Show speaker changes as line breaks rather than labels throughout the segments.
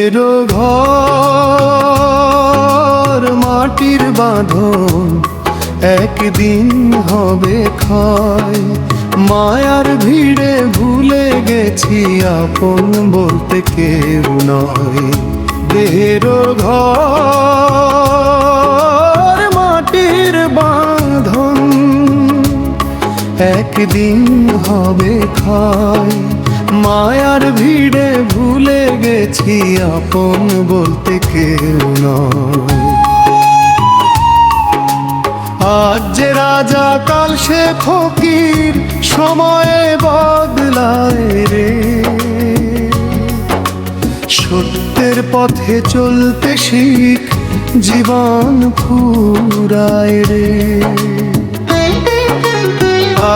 দেহের ঘর মাটির বাঁধন একদিন হবে ক্ষয়। মায়ার ভিড়ে ভুলে গেছি আপন বলতে কেউ নয়। দেহের ঘর মাটির বাঁধন একদিন হবে ক্ষয়। মায়ার ভিড়ে ভুলে গেছি আপন বলতে কেউ নয়। আজ যে রাজা কাল সে ফকির, সময়ে বদলায় রে। সত্যের পথে চলতে শিখ, জীবন ফুরায় রে।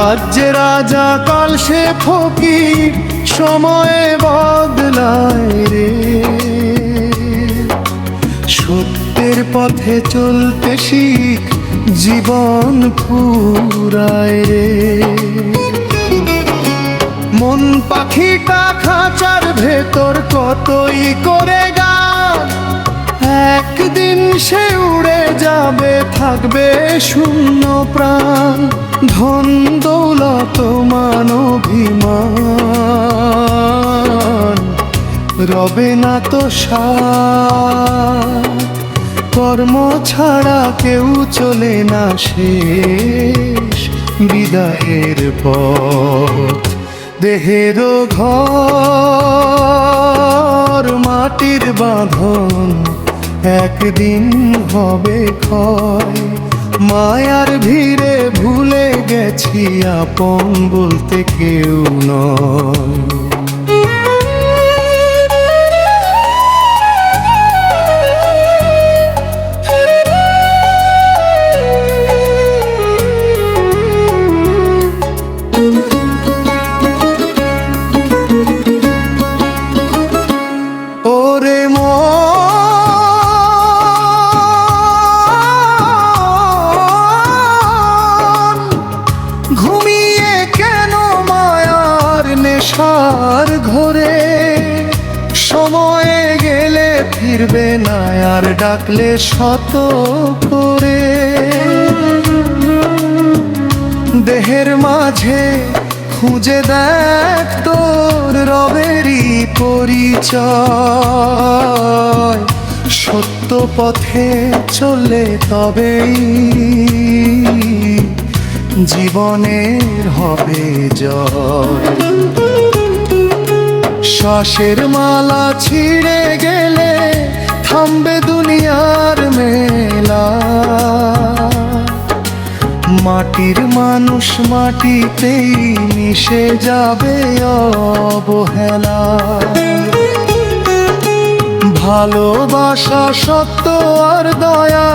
আজ যে রাজা কাল সে ফকির, সময়ে বদলায় রে। সত্যের পথে চলতে শিখ, জীবন ফুরায় রে। মন পাখিটা খাঁচার ভেতর কতই করে গান, একদিন সে উড়ে যাবে, থাকবে শূন্য প্রাণ। ধন দৌলত মান অভিমান রবে না তো সাথ। কর্ম ছাড়া কেউ চলে না শেষ বিদায়ের পথ। দেহের ঘর মাটির বাঁধন একদিন হবে ক্ষয়। মায়ার ভিড়ে ভুলে গেছি আপন বলতে কেউ নয়। ঘুমিয়ে কেন মায়ার নেশার ঘরে, সময়ে গেলে ফিরবে না আর ডাকলে শত করে। দেহের মাঝে খুঁজে দেখ তোর রবেরই পরিচয়। সত্য পথে চলে তবেই জীবনের হবে জয়। শ্বাসের মালা ছিঁড়ে গেলে থামবে দুনিয়ার মেলা। মাটির মানুষ মাটিতেই মিশে যাবে অবহেলা। ভালোবাসা সত্য আর দয়া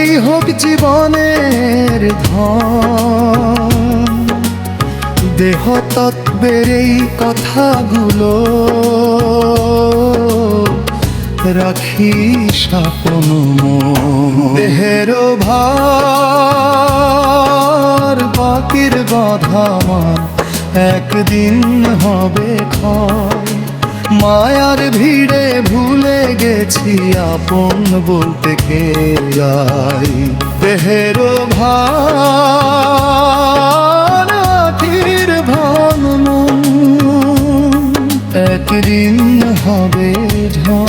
এই হোক জীবনের ধন। দেহ তত্ত্বের এই কথাগুলো রাখিস আপন মন। দেহের ভার বাকির বাঁধা মান একদিন হবে ক্ষয়। মায়ার ভিড়ে ভুলে গেছি আপন বলতে কে যাই। দেহের ভার আখির ভান একদিন হবে ঝড়।